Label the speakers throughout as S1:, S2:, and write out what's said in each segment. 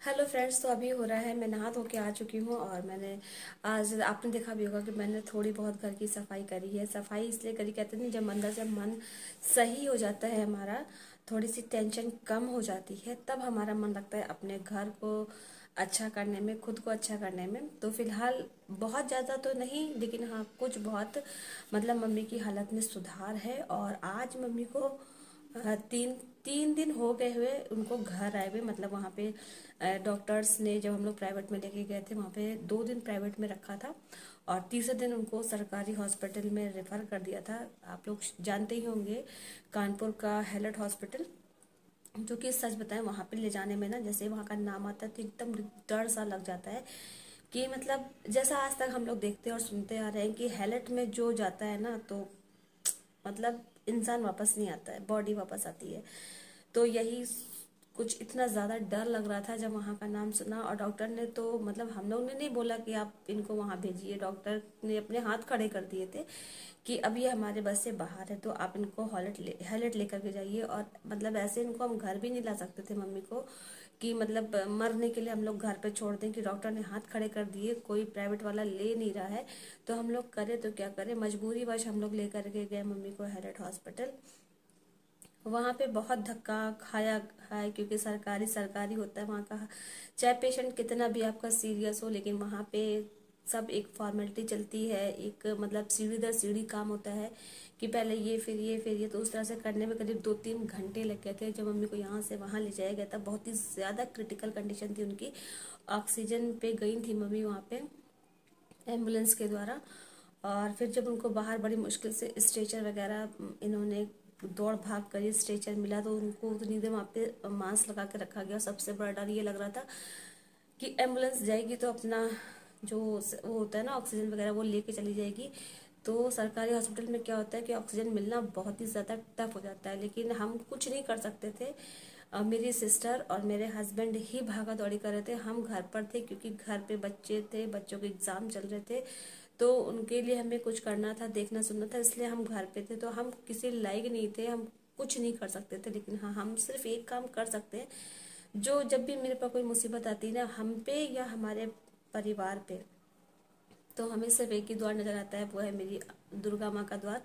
S1: Hello friends. तो अभी हो रहा है, मैं नहा धो के आ चुकी हूँ और मैंने आज आपने देखा भी होगा कि मैंने थोड़ी बहुत घर की सफाई करी है। सफाई इसलिए करी, कहते नहीं, जब अंदर से मन सही हो जाता है हमारा, थोड़ी सी टेंशन कम हो जाती है, तब हमारा मन लगता है अपने घर को अच्छा करने में, खुद को अच्छा करने में। तो फिलहाल बहुत ज़्यादा तो नहीं, लेकिन हाँ कुछ बहुत, मतलब मम्मी की हालत में सुधार है। और आज मम्मी को तीन तीन दिन हो गए हुए उनको घर आए हुए, मतलब वहाँ पे डॉक्टर्स ने, जब हम लोग प्राइवेट में लेके गए थे, वहाँ पे 2 दिन प्राइवेट में रखा था और तीसरे दिन उनको सरकारी हॉस्पिटल में रेफर कर दिया था। आप लोग जानते ही होंगे, कानपुर का हेलट हॉस्पिटल, जो कि सच बताएं वहाँ पे ले जाने में ना, जैसे वहाँ का नाम आता है तो एकदम डर सा लग जाता है कि मतलब जैसा आज तक हम लोग देखते और सुनते आ रहे हैं कि हेलट में जो जाता है ना, तो मतलब इंसान वापस नहीं आता है, बॉडी वापस आती है। तो यही कुछ इतना ज़्यादा डर लग रहा था जब वहाँ का नाम सुना। और डॉक्टर ने तो, मतलब हम लोग ने नहीं बोला कि आप इनको वहाँ भेजिए, डॉक्टर ने अपने हाथ खड़े कर दिए थे कि अब ये हमारे बस से बाहर है, तो आप इनको हेलट लेकर के जाइए। और मतलब ऐसे इनको हम घर भी नहीं ला सकते थे मम्मी को, कि मतलब मरने के लिए हम लोग घर पे छोड़ दें, कि डॉक्टर ने हाथ खड़े कर दिए, कोई प्राइवेट वाला ले नहीं रहा है, तो हम लोग करें तो क्या करें। मजबूरी वश हम लोग लेकर के गए मम्मी को हेलट हॉस्पिटल। वहाँ पे बहुत धक्का खाया है, क्योंकि सरकारी सरकारी होता है वहाँ का, चाहे पेशेंट कितना भी आपका सीरियस हो, लेकिन वहाँ पे सब एक फॉर्मेलिटी चलती है, एक मतलब सीढ़ी दर सीढ़ी काम होता है कि पहले ये फिर ये फिर ये। तो उस तरह से करने में करीब 2-3 घंटे लग गए थे। जब मम्मी को यहाँ से वहाँ ले जाया गया था, बहुत ही ज़्यादा क्रिटिकल कंडीशन थी उनकी, ऑक्सीजन पे गई थी मम्मी वहाँ पे एम्बुलेंस के द्वारा। और फिर जब उनको बाहर बड़ी मुश्किल से स्ट्रेचर वगैरह इन्होंने दौड़ भाग कर स्ट्रेचर मिला, तो उनको उतनी देर वहाँ पे मास्क लगा के रखा गया। सबसे बड़ा डर ये लग रहा था कि एम्बुलेंस जाएगी तो अपना जो वो होता है ना ऑक्सीजन वगैरह, वो लेके चली जाएगी। तो सरकारी हॉस्पिटल में क्या होता है कि ऑक्सीजन मिलना बहुत ही ज़्यादा टफ हो जाता है, लेकिन हम कुछ नहीं कर सकते थे। मेरी सिस्टर और मेरे हस्बैंड ही भागा दौड़ी कर रहे थे, हम घर पर थे क्योंकि घर पे बच्चे थे, बच्चों के एग्ज़ाम चल रहे थे, तो उनके लिए हमें कुछ करना था, देखना सुनना था, इसलिए हम घर पे थे। तो हम किसी लायक नहीं थे, हम कुछ नहीं कर सकते थे। लेकिन हाँ, हम सिर्फ एक काम कर सकते हैं, जो जब भी मेरे पास कोई मुसीबत आती है ना, हम पे या हमारे परिवार पे, तो हमें सिर्फ एक ही द्वार नजर आता है, वो है मेरी दुर्गा माँ का द्वार।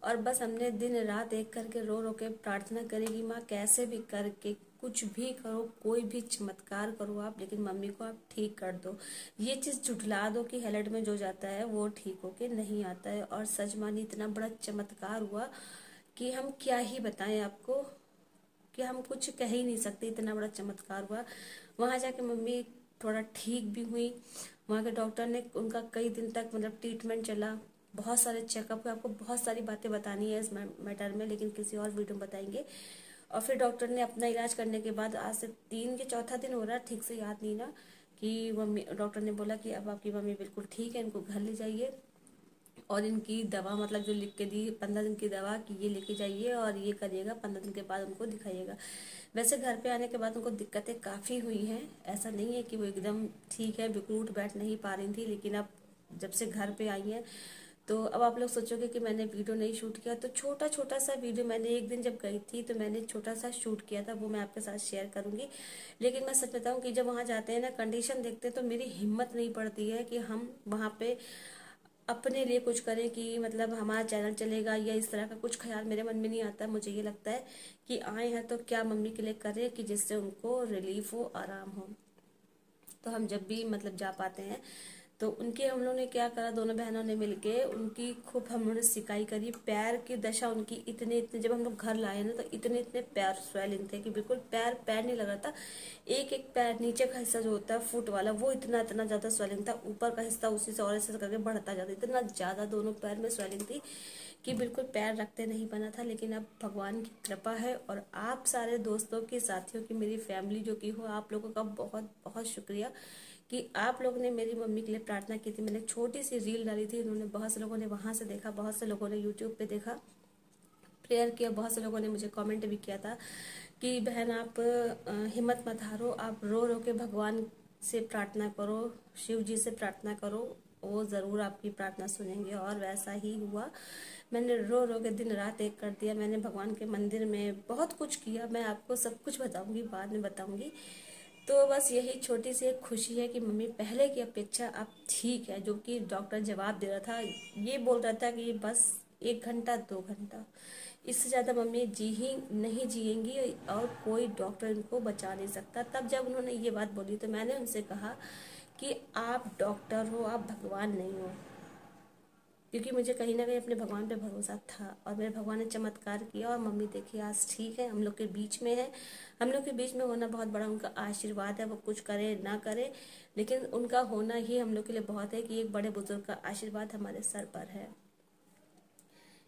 S1: और बस हमने दिन रात एक करके रो रो के प्रार्थना करेगी, माँ कैसे भी करके कुछ भी करो, कोई भी चमत्कार करो आप, लेकिन मम्मी को आप ठीक कर दो। ये चीज़ झुठला दो कि हेलट में जो जाता है वो ठीक होके नहीं आता है। और सच मानी इतना बड़ा चमत्कार हुआ कि हम क्या ही बताएं आपको, कि हम कुछ कह ही नहीं सकते, इतना बड़ा चमत्कार हुआ। वहाँ जाके मम्मी थोड़ा ठीक भी हुई। वहाँ के डॉक्टर ने उनका कई दिन तक मतलब ट्रीटमेंट चला, बहुत सारे चेकअप हुए। आपको बहुत सारी बातें बतानी है इस मैटर में, लेकिन किसी और वीडियो में बताएंगे। और फिर डॉक्टर ने अपना इलाज करने के बाद, आज से 3 के चौथा दिन हो रहा है, ठीक से याद नहीं ना, कि मम्मी, डॉक्टर ने बोला कि अब आपकी मम्मी बिल्कुल ठीक है, इनको घर ले जाइए। और इनकी दवा, मतलब जो लिख के दी 15 दिन की दवा, कि ये लेके जाइए और ये करिएगा, 15 दिन के बाद उनको दिखाइएगा। वैसे घर पे आने के बाद उनको दिक्कतें काफ़ी हुई हैं, ऐसा नहीं है कि वो एकदम ठीक है, बिल्कुल उठ बैठ नहीं पा रही थी, लेकिन अब जब से घर पे आई हैं, तो अब आप लोग सोचोगे कि मैंने वीडियो नहीं शूट किया, तो छोटा छोटा सा वीडियो मैंने एक दिन जब गई थी तो मैंने छोटा सा शूट किया था, वो मैं आपके साथ शेयर करूंगी। लेकिन मैं सच बताऊं कि जब वहाँ जाते हैं ना, कंडीशन देखते हैं, तो मेरी हिम्मत नहीं पड़ती है कि हम वहाँ पे अपने लिए कुछ करें, कि मतलब हमारा चैनल चलेगा या इस तरह का कुछ ख्याल मेरे मन में नहीं आता। मुझे ये लगता है कि आए हैं तो क्या मम्मी के लिए करें, कि जिससे उनको रिलीफ हो, आराम हो। तो हम जब भी मतलब जा पाते हैं, तो उनके हम लोगों ने क्या करा, दोनों बहनों ने मिलके उनकी खूब हम लोगों ने सिकाई करी। पैर की दशा उनकी इतने इतने, जब हम लोग घर लाए ना, तो इतने इतने पैर स्वेलिंग थे कि बिल्कुल पैर पैर नहीं लग रहा था। एक एक पैर, नीचे का हिस्सा जो होता है फुट वाला, वो इतना इतना ज्यादा स्वेलिंग था, ऊपर का हिस्सा उसी से और ऐसे करके बढ़ता जाता, इतना ज्यादा दोनों पैर में स्वेलिंग थी कि बिल्कुल पैर रखते नहीं बना था। लेकिन अब भगवान की कृपा है, और आप सारे दोस्तों की, साथियों की, मेरी फैमिली जो की हो, आप लोगों का बहुत बहुत शुक्रिया कि आप लोगों ने मेरी मम्मी के लिए प्रार्थना की थी। मैंने एक छोटी सी रील डाली थी, उन्होंने, बहुत से लोगों ने वहां से देखा, बहुत से लोगों ने यूट्यूब पे देखा, प्रेयर किया, बहुत से लोगों ने मुझे कमेंट भी किया था कि बहन आप हिम्मत मत हारो, आप रो रो के भगवान से प्रार्थना करो, शिव जी से प्रार्थना करो, वो ज़रूर आपकी प्रार्थना सुनेंगे। और वैसा ही हुआ। मैंने रो रो के दिन रात एक कर दिया। मैंने भगवान के मंदिर में बहुत कुछ किया, मैं आपको सब कुछ बताऊंगी, बाद में बताऊंगी। तो बस यही छोटी सी एक खुशी है कि मम्मी पहले की अपेक्षा अब ठीक है। जो कि डॉक्टर जवाब दे रहा था, ये बोल रहा था कि बस 1 घंटा 2 घंटा, इससे ज़्यादा मम्मी जी ही नहीं जिएंगी और कोई डॉक्टर इनको बचा नहीं सकता। तब जब उन्होंने ये बात बोली तो मैंने उनसे कहा कि आप डॉक्टर हो, आप भगवान नहीं हो। क्योंकि मुझे कहीं ना कहीं अपने भगवान पे भरोसा था और मेरे भगवान ने चमत्कार किया और मम्मी देखिए आज ठीक है, हम लोग के बीच में है। हम लोग के बीच में होना बहुत बड़ा उनका आशीर्वाद है, वो कुछ करे ना करे, लेकिन उनका होना ही हम लोग के लिए बहुत है कि एक बड़े बुजुर्ग का आशीर्वाद हमारे सर पर है।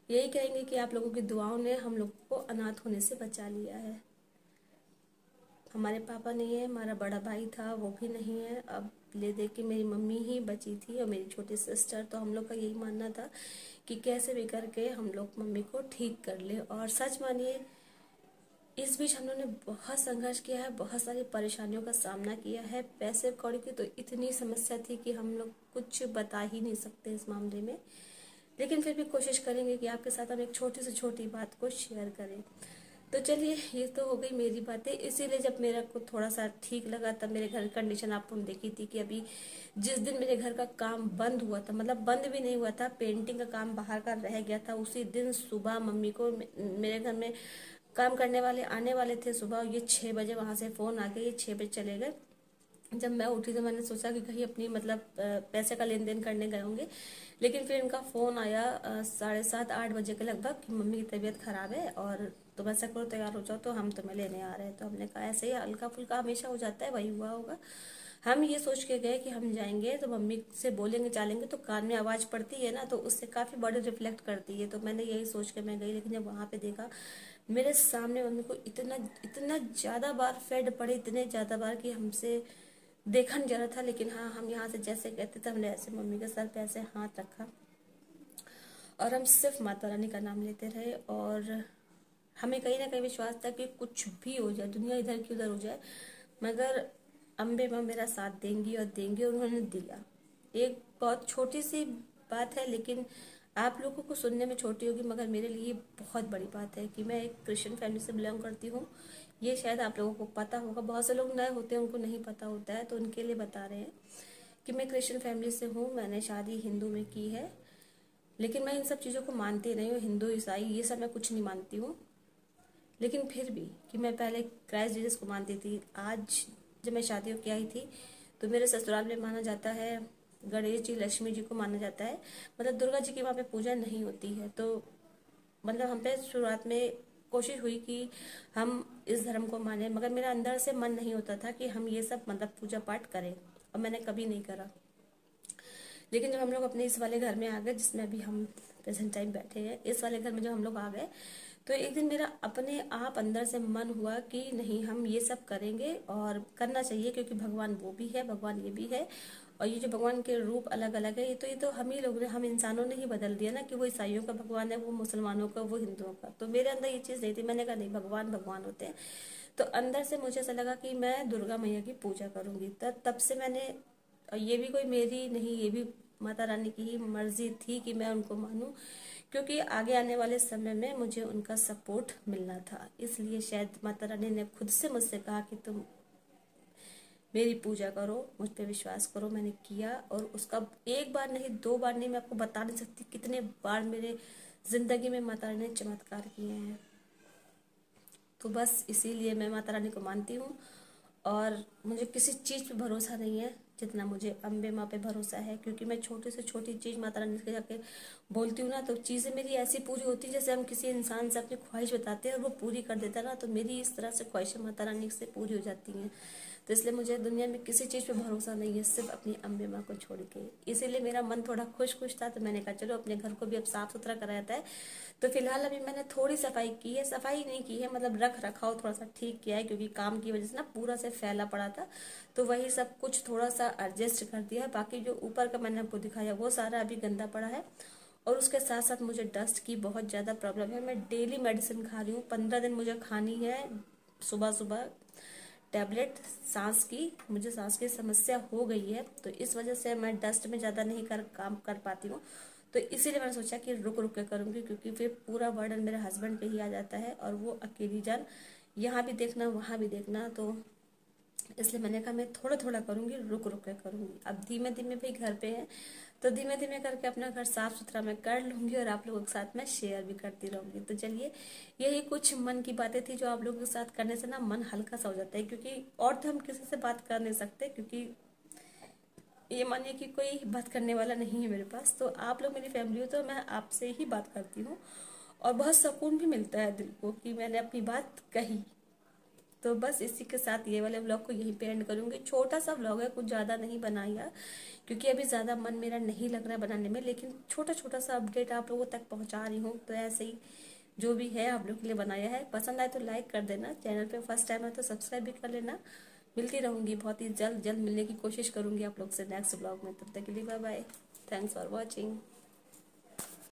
S1: यही कहेंगे कि आप लोगों की दुआओं ने हम लोग को अनाथ होने से बचा लिया है। हमारे पापा नहीं है, हमारा बड़ा भाई था वो भी नहीं है, अब ले दे के मेरी मम्मी ही बची थी और मेरी छोटी सिस्टर। तो हम लोग का यही मानना था कि कैसे भी करके हम लोग मम्मी को ठीक कर ले। और सच मानिए इस बीच हम लोगों ने बहुत संघर्ष किया है, बहुत सारी परेशानियों का सामना किया है। पैसे कौड़ी की तो इतनी समस्या थी कि हम लोग कुछ बता ही नहीं सकते इस मामले में, लेकिन फिर भी कोशिश करेंगे कि आपके साथ हम एक छोटी से छोटी बात को शेयर करें। तो चलिए, ये तो हो गई मेरी बातें। इसीलिए जब मेरा को थोड़ा सा ठीक लगा तब मेरे घर की कंडीशन आपको देखी थी कि अभी जिस दिन मेरे घर का काम बंद हुआ था, मतलब बंद भी नहीं हुआ था, पेंटिंग का काम बाहर का रह गया था, उसी दिन सुबह मम्मी को मेरे घर में काम करने वाले आने वाले थे सुबह, ये 6 बजे वहां से फोन आ गया, ये 6 बजे चले गए। जब मैं उठी तो मैंने सोचा कि कहीं अपनी मतलब पैसे का लेन देन करने गए होंगे, लेकिन फिर इनका फोन आया 7:30-8 बजे के लगभग कि मम्मी की तबीयत खराब है और तुम ऐसा करो तैयार हो जाओ तो हम तुम्हें लेने आ रहे हैं। तो हमने कहा ऐसे ही हल्का फुल्का हमेशा हो जाता है, वही हुआ होगा। हम ये सोच के गए कि हम जाएंगे तो मम्मी से बोलेंगे चालेंगे तो कान में आवाज पड़ती है ना, तो उससे काफी बॉडी रिफ्लेक्ट करती है। तो मैंने यही सोच के मैं गई, लेकिन जब वहां पे देखा मेरे सामने मम्मी को इतना इतना ज्यादा बार फेड पड़े, इतने ज्यादा बार कि हमसे देखा नहीं जा रहा था। लेकिन हाँ, हम यहाँ से जैसे कहते थे हमने ऐसे मम्मी के सर पे ऐसे हाथ रखा और हम सिर्फ माता रानी का नाम लेते रहे। और हमें कहीं ना कहीं विश्वास था कि कुछ भी हो जाए, दुनिया इधर की उधर हो जाए, मगर अम्बे माँ मेरा साथ देंगी और देंगी, और उन्होंने दिया। एक बहुत छोटी सी बात है, लेकिन आप लोगों को सुनने में छोटी होगी, मगर मेरे लिए बहुत बड़ी बात है कि मैं एक क्रिश्चियन फैमिली से बिलोंग करती हूँ। ये शायद आप लोगों को पता होगा, बहुत से लोग नए होते हैं उनको नहीं पता होता है, तो उनके लिए बता रहे हैं कि मैं क्रिश्चियन फैमिली से हूँ। मैंने शादी हिंदू में की है, लेकिन मैं इन सब चीज़ों को मानती नहीं हूँ। हिंदू ईसाई ये सब मैं कुछ नहीं मानती हूँ, लेकिन फिर भी कि मैं पहले क्राइस्ट जीसस को मानती थी। आज जब मैं शादी होकर आई थी तो मेरे ससुराल में माना जाता है गणेश जी, लक्ष्मी जी को माना जाता है, मतलब दुर्गा जी की वहाँ पे पूजा नहीं होती है। तो मतलब हम पे शुरुआत में कोशिश हुई कि हम इस धर्म को माने, मगर मेरा अंदर से मन नहीं होता था कि हम ये सब मतलब पूजा पाठ करें, और मैंने कभी नहीं करा। लेकिन जब हम लोग अपने इस वाले घर में आ गए, जिसमें अभी हम प्रेजेंट टाइम बैठे हैं, इस वाले घर में जब हम लोग आ गए तो एक दिन मेरा अपने आप अंदर से मन हुआ कि नहीं, हम ये सब करेंगे और करना चाहिए, क्योंकि भगवान वो भी है, भगवान ये भी है। और ये जो भगवान के रूप अलग अलग है, ये तो हम ही लोग ने, हम इंसानों ने ही बदल दिया ना, कि वो ईसाइयों का भगवान है, वो मुसलमानों का, वो हिंदुओं का। तो मेरे अंदर ये चीज़ नहीं थी, मैंने कहा नहीं, भगवान भगवान होते हैं। तो अंदर से मुझे ऐसा लगा कि मैं दुर्गा मैया की पूजा करूंगी। तब से मैंने, और ये भी कोई मेरी नहीं, ये भी माता रानी की ही मर्जी थी कि मैं उनको मानूं, क्योंकि आगे आने वाले समय में मुझे उनका सपोर्ट मिलना था। इसलिए शायद माता रानी ने खुद से मुझसे कहा कि तुम मेरी पूजा करो, मुझ पर विश्वास करो। मैंने किया, और उसका एक बार नहीं, 2 बार नहीं, मैं आपको बता नहीं सकती कितने बार मेरे जिंदगी में माता रानी ने चमत्कार किए हैं। तो बस इसीलिए मैं माता रानी को मानती हूँ, और मुझे किसी चीज़ पे भरोसा नहीं है जितना मुझे अम्बे माँ पे भरोसा है। क्योंकि मैं छोटी से छोटी चीज़ माता रानी के जाके बोलती हूँ ना, तो चीज़ें मेरी ऐसी पूरी होती है जैसे हम किसी इंसान से अपनी ख्वाहिश बताते हैं और वो पूरी कर देता है ना, तो मेरी इस तरह से ख्वाहिशें माता रानी से पूरी हो जाती हैं। तो इसलिए मुझे दुनिया में किसी चीज़ पे भरोसा नहीं है, सिर्फ अपनी अम्बे माँ को छोड़ के। इसीलिए मेरा मन थोड़ा खुश खुश था, तो मैंने कहा चलो अपने घर को भी अब साफ सुथरा कराया जाता है। तो फिलहाल अभी मैंने थोड़ी सफाई की है, सफाई नहीं की है, मतलब रख रखाव थोड़ा सा ठीक किया है, क्योंकि काम की वजह से ना पूरा से फैला पड़ा था, तो वही सब कुछ थोड़ा सा एडजस्ट कर दिया है। बाकी जो ऊपर का मैंने आपको दिखाया वो सारा अभी गंदा पड़ा है। और उसके साथ साथ मुझे डस्ट की बहुत ज़्यादा प्रॉब्लम है। मैं डेली मेडिसिन खा रही हूँ, 15 दिन मुझे खानी है, सुबह सुबह टैबलेट सांस की। मुझे सांस की समस्या हो गई है, तो इस वजह से मैं डस्ट में ज़्यादा नहीं काम कर पाती हूँ। तो इसीलिए मैंने सोचा कि रुक रुक के करूँगी, क्योंकि फिर पूरा बर्डन मेरे हस्बैंड पे ही आ जाता है, और वो अकेली जान यहाँ भी देखना वहाँ भी देखना। तो इसलिए मैंने कहा मैं थोड़ा थोड़ा करूँगी, रुक रुक कर करूँगी। अब धीमे धीमे भी घर पे है तो धीमे धीमे करके अपना घर साफ सुथरा मैं कर लूँगी और आप लोगों के साथ मैं शेयर भी करती रहूँगी। तो चलिए, यही कुछ मन की बातें थी जो आप लोगों के साथ करने से ना मन हल्का सा हो जाता है, क्योंकि और तो हम किसी से बात कर नहीं सकते, क्योंकि ये मानिए कि कोई बात करने वाला नहीं है मेरे पास। तो आप लोग मेरी फैमिली हो तो मैं आपसे ही बात करती हूँ और बहुत सुकून भी मिलता है दिल को कि मैंने अपनी बात कही। तो बस इसी के साथ ये वाले व्लॉग को यहीं पे एंड करूँगी। छोटा सा व्लॉग है, कुछ ज़्यादा नहीं बनाया क्योंकि अभी ज़्यादा मन मेरा नहीं लग रहा है बनाने में, लेकिन छोटा छोटा सा अपडेट आप लोगों तक पहुँचा रही हूँ। तो ऐसे ही जो भी है आप लोग के लिए बनाया है। पसंद आए तो लाइक कर देना, चैनल पे फर्स्ट टाइम है तो सब्सक्राइब भी कर लेना। मिलती रहूँगी, बहुत ही जल्द मिलने की कोशिश करूँगी आप लोग से नेक्स्ट व्लॉग में। तब तक के लिए bye bye, thanks for watching.